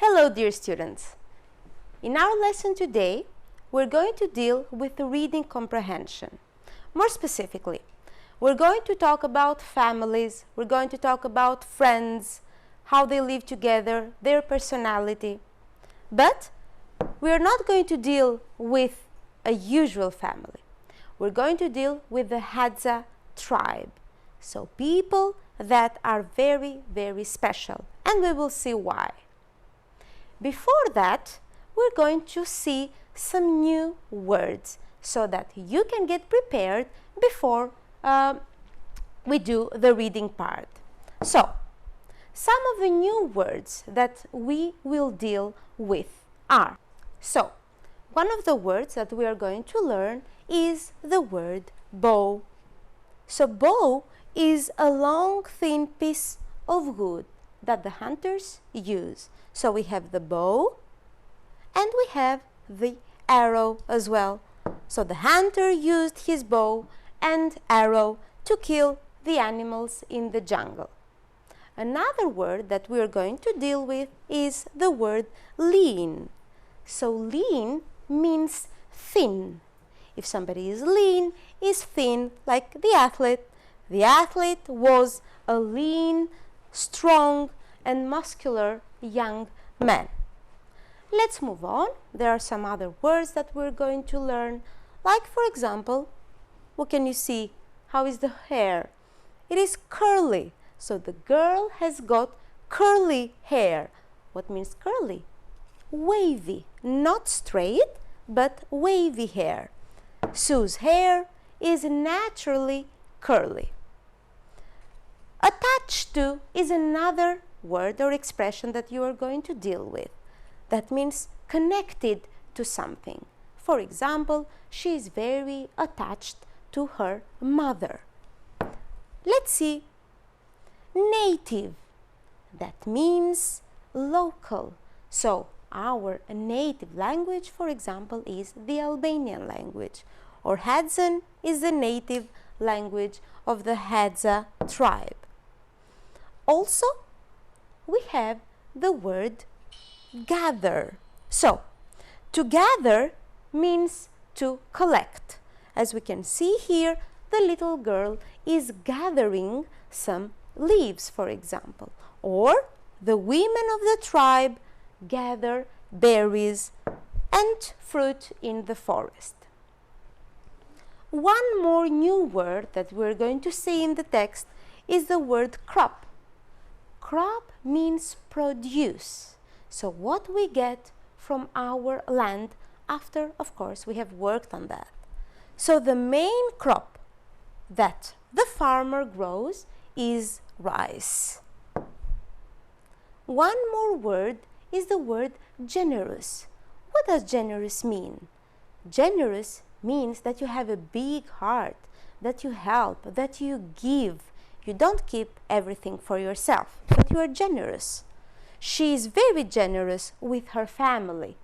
Hello dear students! In our lesson today, we're going to deal with the reading comprehension. More specifically, we're going to talk about families, we're going to talk about friends, how they live together, their personality. But we're not going to deal with a usual family. We're going to deal with the Hadza tribe. So people that are very, very special, and we will see why. Before that, we're going to see some new words so that you can get prepared before we do the reading part. So, some of the new words that we will deal with are. So, one of the words that we are going to learn is the word bow. So, bow is a long, thin piece of wood that the hunters use. So we have the bow and we have the arrow as well. So the hunter used his bow and arrow to kill the animals in the jungle. Another word that we are going to deal with is the word lean. So lean means thin. If somebody is lean, is thin, like the athlete. The athlete was a lean, strong and muscular young man. Let's move on. There are some other words that we're going to learn, like for example, what can you see? How is the hair? It is curly. So the girl has got curly hair. What means curly? Wavy, not straight, but wavy hair. Sue's hair is naturally curly. Attached to is another word or expression that you are going to deal with. That means connected to something. For example, she is very attached to her mother. Let's see. Native. That means local. So, our native language, for example, is the Albanian language. Or Hadzan is the native language of the Hadza tribe. Also, we have the word gather. So, to gather means to collect. As we can see here, the little girl is gathering some leaves, for example. Or the women of the tribe gather berries and fruit in the forest. One more new word that we're going to see in the text is the word crop. Crop means produce. So what we get from our land after, of course, we have worked on that. So the main crop that the farmer grows is rice. One more word is the word generous. What does generous mean? Generous means that you have a big heart, that you help, that you give. You don't keep everything for yourself, but you are generous. She is very generous with her family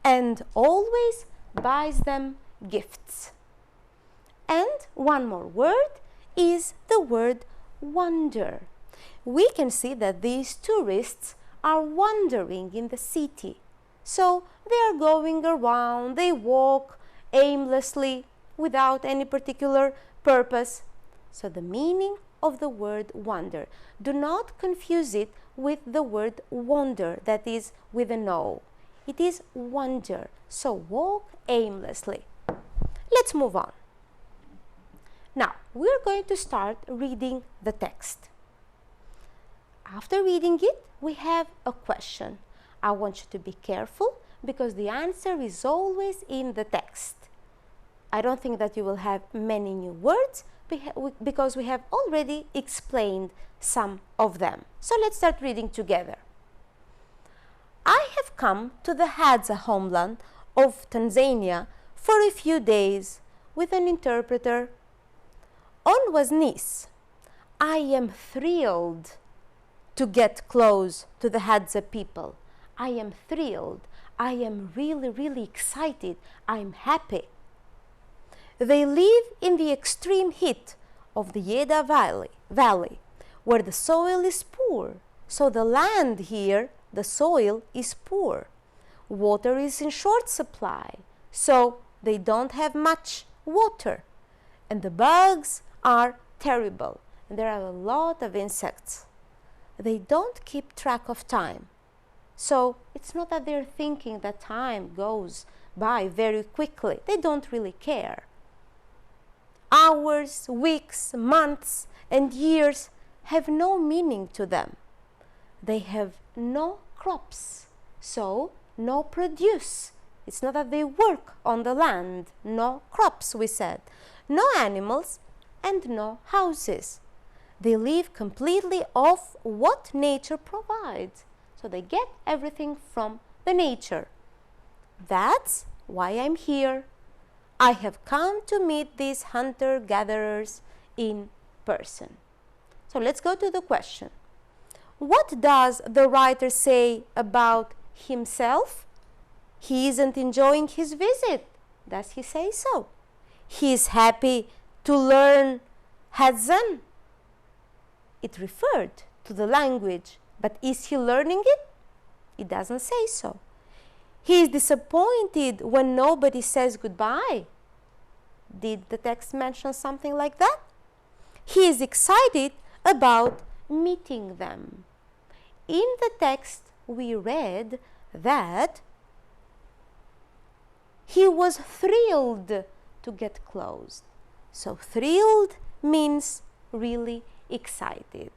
and always buys them gifts. And one more word is the word wander. We can see that these tourists are wandering in the city. So they are going around, they walk aimlessly without any particular purpose. So the meaning of the word wander, do not confuse it with the word wander, that is with an O. It is wander, so walk aimlessly. Let's move on. Now, we're going to start reading the text. After reading it, we have a question. I want you to be careful because the answer is always in the text. I don't think that you will have many new words because we have already explained some of them. So let's start reading together. I have come to the Hadza homeland of Tanzania for a few days with an interpreter. On was Nis. I am thrilled to get close to the Hadza people. I am thrilled. I am really, really excited. I'm happy. They live in the extreme heat of the Yeda Valley, where the soil is poor, so the land here the soil is poor. Water is in short supply, so they don't have much water. And the bugs are terrible, and there are a lot of insects. They don't keep track of time. So it's not that they're thinking that time goes by very quickly. They don't really care. Hours, weeks, months, and years have no meaning to them. They have no crops, so no produce. It's not that they work on the land. No crops, we said. No animals and no houses. They live completely off what nature provides. So they get everything from the nature. That's why I'm here. I have come to meet these hunter-gatherers in person. So let's go to the question. What does the writer say about himself? He isn't enjoying his visit. Does he say so? He is happy to learn Hadzan. It referred to the language, but is he learning it? It doesn't say so. He is disappointed when nobody says goodbye. Did the text mention something like that? He is excited about meeting them. In the text, we read that he was thrilled to get close. So thrilled means really excited.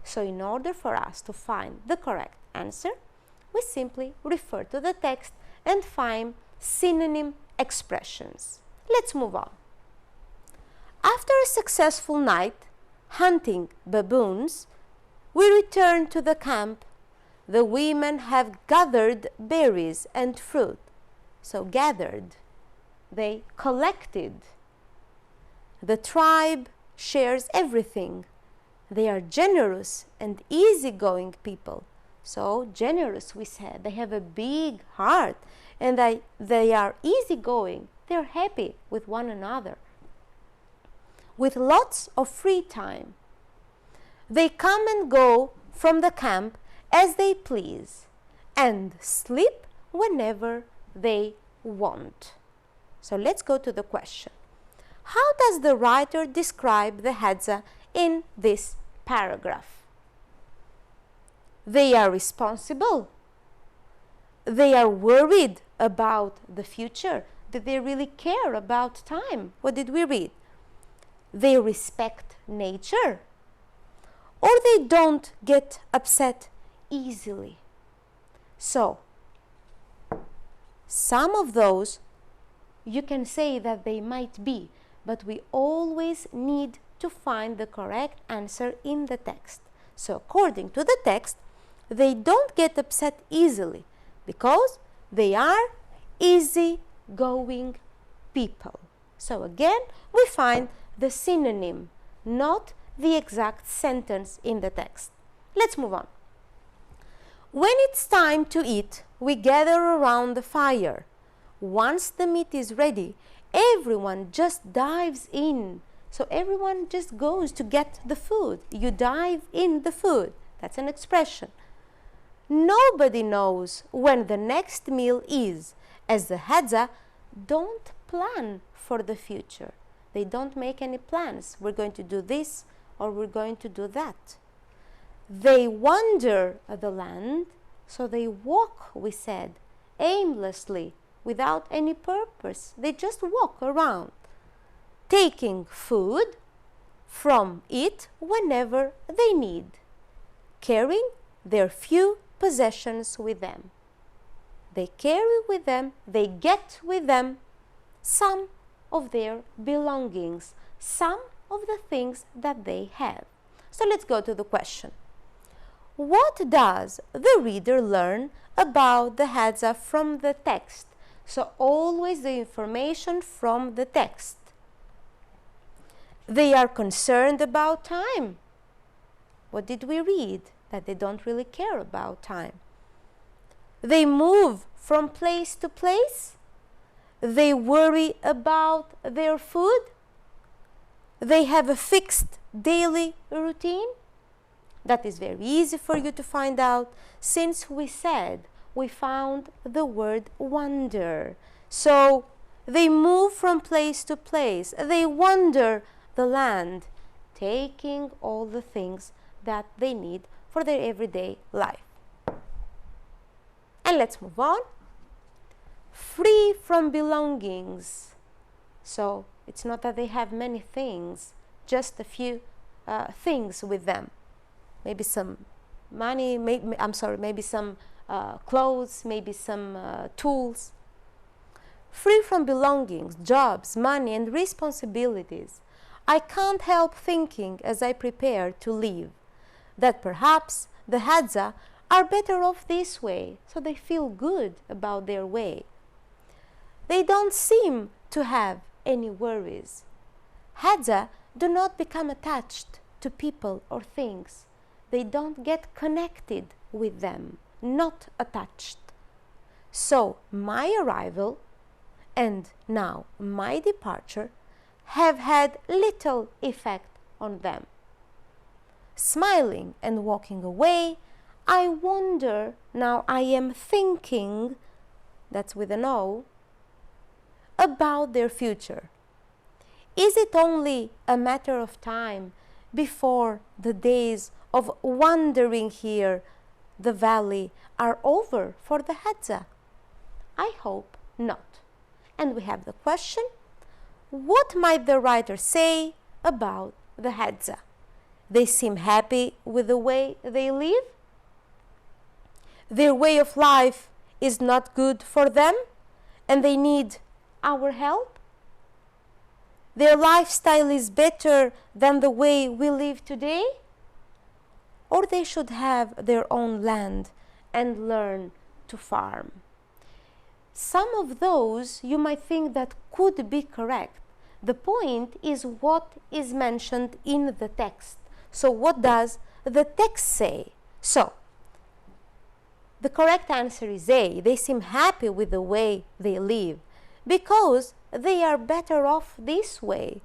So in order for us to find the correct answer, we simply refer to the text and find synonym expressions. Let's move on. After a successful night hunting baboons, we return to the camp. The women have gathered berries and fruit. So gathered, they collected. The tribe shares everything. They are generous and easygoing people. So generous, we said. They have a big heart and they are easygoing. They're happy with one another. With lots of free time. They come and go from the camp as they please and sleep whenever they want. So let's go to the question. How does the writer describe the Hadza in this paragraph? They are responsible. They are worried about the future. Do they really care about time? What did we read? They respect nature. Or they don't get upset easily. So, some of those you can say that they might be, but we always need to find the correct answer in the text. So according to the text, they don't get upset easily because they are easygoing people. So again, we find the synonym, not the exact sentence in the text. Let's move on. When it's time to eat, we gather around the fire. Once the meat is ready, everyone just dives in. So everyone just goes to get the food. You dive in the food. That's an expression. Nobody knows when the next meal is, as the Hadza don't plan for the future. They don't make any plans. We're going to do this or we're going to do that. They wander the land, so they walk, we said, aimlessly, without any purpose. They just walk around, taking food from it whenever they need, carrying their few possessions with them. They carry with them, they get with them some of their belongings, some of the things that they have. So let's go to the question. What does the reader learn about the Hadza from the text? So always the information from the text. They are concerned about time. What did we read? That they don't really care about time. They move from place to place. They worry about their food. They have a fixed daily routine. That is very easy for you to find out since we found the word wander. So they move from place to place. They wander the land, taking all the things that they need for their everyday life. And let's move on. Free from belongings. So it's not that they have many things, just a few things with them. Maybe some money, maybe some clothes, maybe some tools. Free from belongings, jobs, money, and responsibilities, I can't help thinking as I prepare to leave that perhaps the Hadza are better off this way, so they feel good about their way. They don't seem to have any worries. Hadza do not become attached to people or things. They don't get connected with them, not attached. So my arrival and now my departure have had little effect on them. Smiling and walking away, I wonder, now I am thinking, that's with an O, about their future. Is it only a matter of time before the days of wandering here, the valley, are over for the Hadza? I hope not. And we have the question, what might the writer say about the Hadza? They seem happy with the way they live? Their way of life is not good for them and they need our help? Their lifestyle is better than the way we live today? Or they should have their own land and learn to farm? Some of those you might think that could be correct. The point is what is mentioned in the text. So what does the text say? So the correct answer is A. They seem happy with the way they live because they are better off this way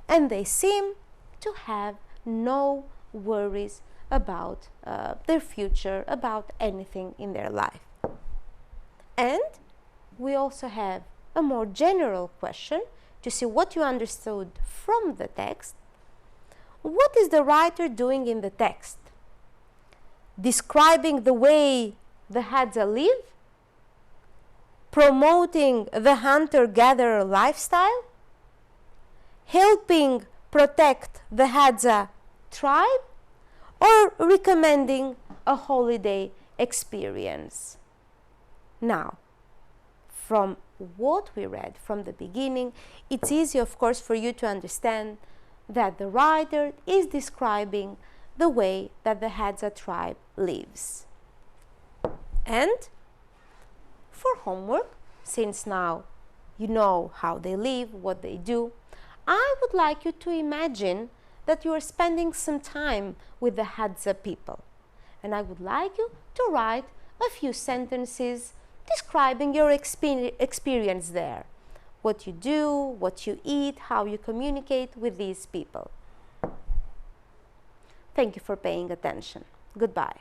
and they seem to have no worries about their future, about anything in their life. And we also have a more general question to see what you understood from the text. What is the writer doing in the text? Describing the way the Hadza live? Promoting the hunter-gatherer lifestyle? Helping protect the Hadza tribe? Or recommending a holiday experience? Now, from what we read from the beginning, it's easy, of course, for you to understand that the writer is describing the way that the Hadza tribe lives. And for homework, since now you know how they live, what they do, I would like you to imagine that you are spending some time with the Hadza people. And I would like you to write a few sentences describing your experience there. What you do, what you eat, how you communicate with these people. Thank you for paying attention. Goodbye.